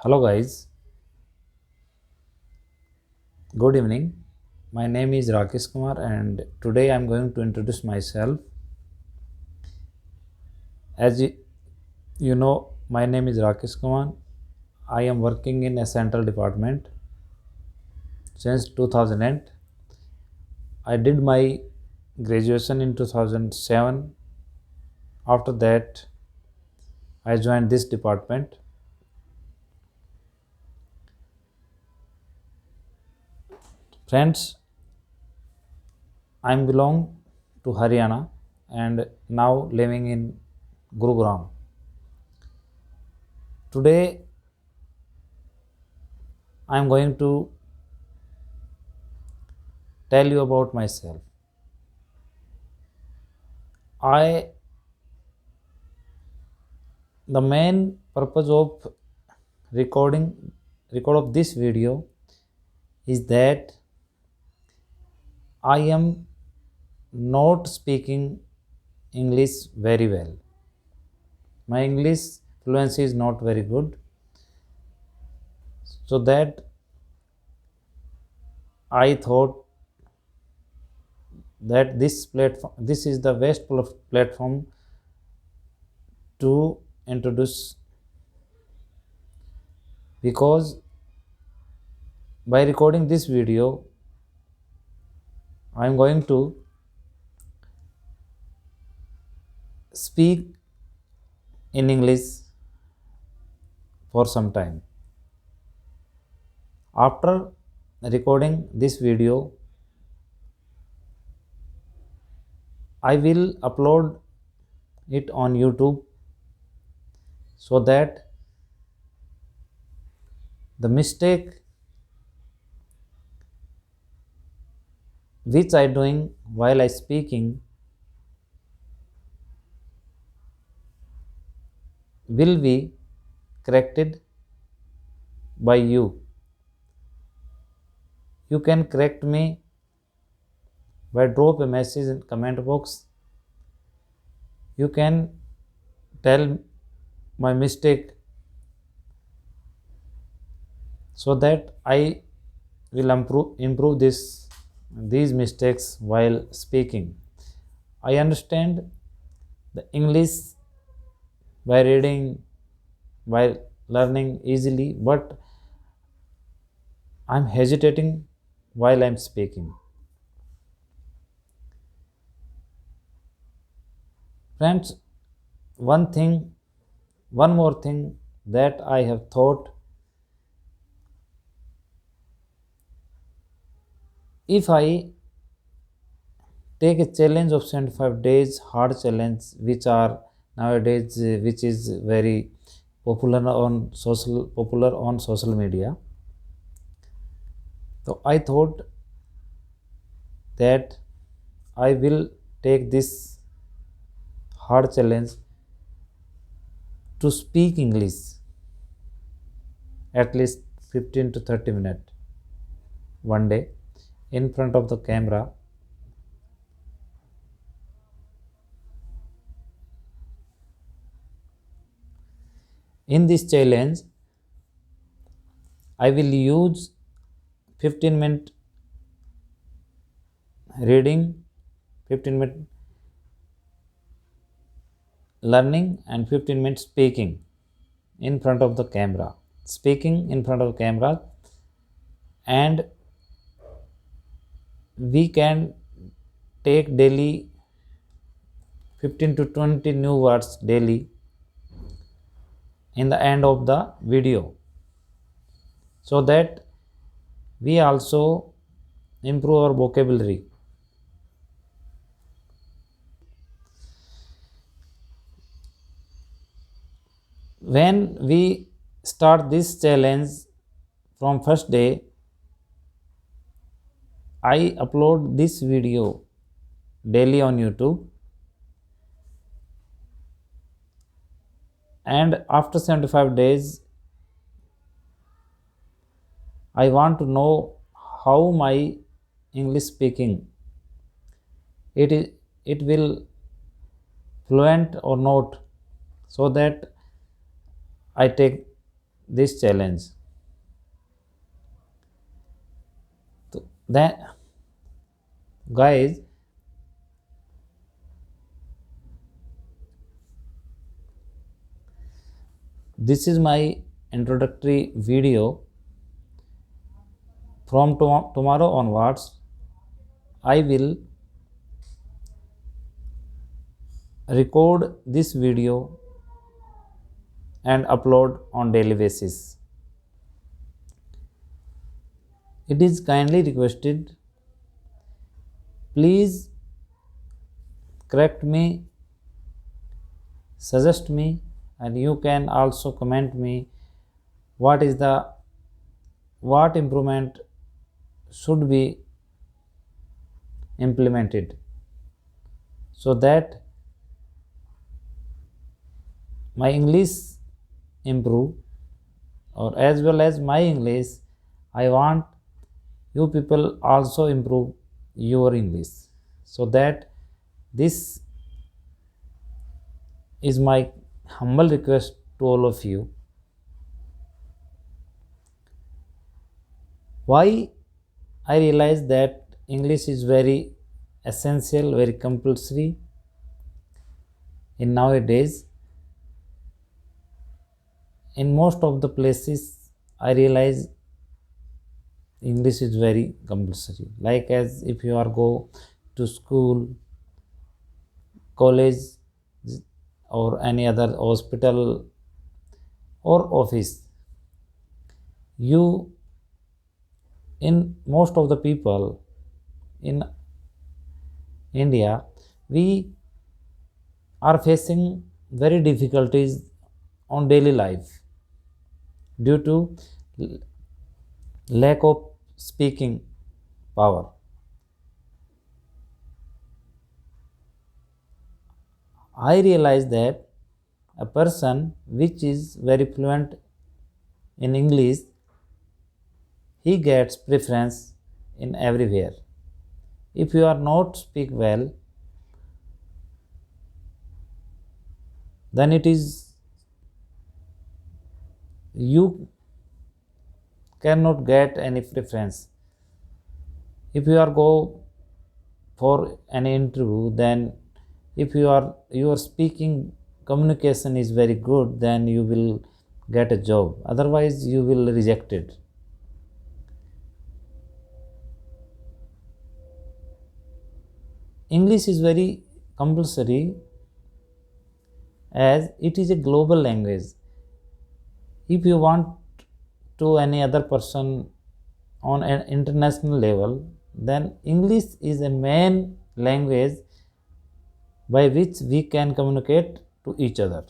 Hello guys, good evening. My name is Rakesh Kumar and today I am going to introduce myself. As you know, my name is Rakesh Kumar. I am working in a central department since 2008. I did my graduation in 2007. After that, I joined this department. Friends, I belong to Haryana and now living in Gurugram. Today, I am going to tell you about myself. I the main purpose of recording record of this video is that I am not speaking English very well. My English fluency is not very good, so that I thought that this is the best platform to introduce, because by recording this video I am going to speak in English for some time. After recording this video, I will upload it on YouTube so that the mistake which I doing while I speaking will be corrected by you. You can correct me by drop a message in comment box. You can tell my mistake so that I will improve these mistakes while speaking. I understand the English by reading, by learning easily, but I'm hesitating while I'm speaking. Friends, one more thing that I have thought, if I take a challenge of 75 days, hard challenge, which are nowadays, which is very popular on social media. So I thought that I will take this hard challenge to speak English at least 15 to 30 minutes one day in front of the camera. In this challenge, I will use 15-minute reading, 15-minute learning, and 15 minutes speaking in front of the camera. Speaking in front of the camera, and we can take daily 15 to 20 new words daily in the end of the video, so that we also improve our vocabulary. When we start this challenge from first day, I upload this video daily on YouTube, and after 75 days I want to know how my English speaking it will fluent or not, so that I take this challenge. So then, guys, this is my introductory video. From tomorrow onwards, I will record this video and upload on daily basis. It is kindly requested, please correct me, suggest me, and you can also comment me what is the what improvement should be implemented, so that my English improve, or as well as my English, I want you people also improve your English, so that this is my humble request to all of you. Why I realize that English is very essential, very compulsory in nowadays. In most of the places, I realize English is very compulsory. Like as if you are go to school, college, or any other hospital or office, you in most of the people in India, we are facing very difficulties on daily life due to lack of speaking power. I realize that a person which is very fluent in English, he gets preference in everywhere. If you are not speak well, then it is you cannot get any preference. If you are go for an interview, then if your speaking communication is very good, then you will get a job, otherwise you will reject it. English is very compulsory as it is a global language. If you want to any other person on an international level, then English is a main language by which we can communicate to each other.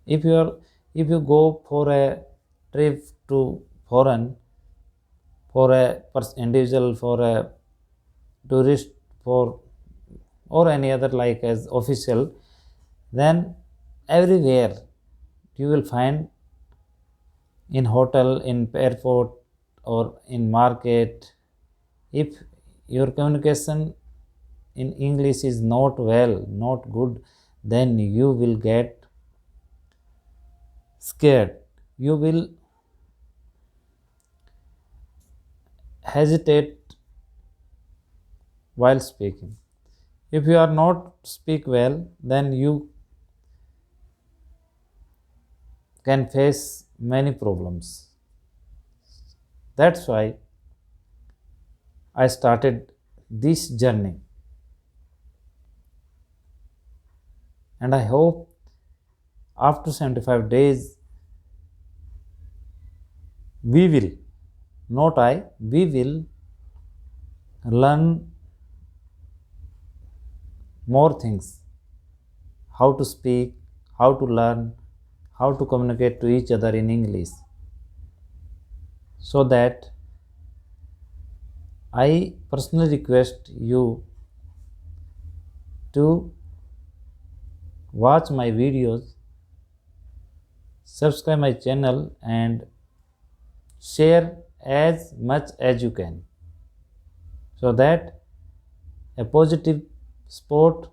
If you are if you go for a trip to foreign, for a individual, for a tourist, for or any other like as official, then everywhere you will find in hotel, in airport, or in market, if your communication in English is not well, not good, then you will get scared. You will hesitate while speaking. If you are not speak well, then you can face many problems. That's why I started this journey, and I hope after 75 days we will, not I, we will learn more things, how to speak, how to learn, how to communicate to each other in English, so that I personally request you to watch my videos, subscribe my channel, and share as much as you can, so that a positive sport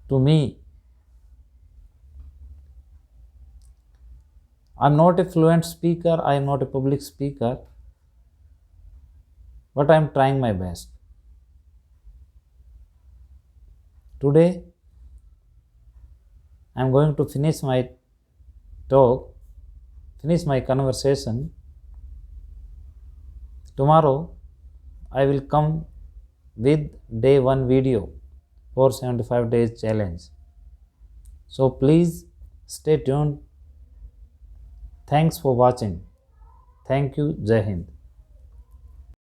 to me I'm not a fluent speaker, I am not a public speaker, but I'm trying my best. Today, I'm going to finish my talk, finish my conversation. Tomorrow, I will come with day 1 video for 75 days challenge. So please stay tuned. Thanks for watching. Thank you. Jai Hind.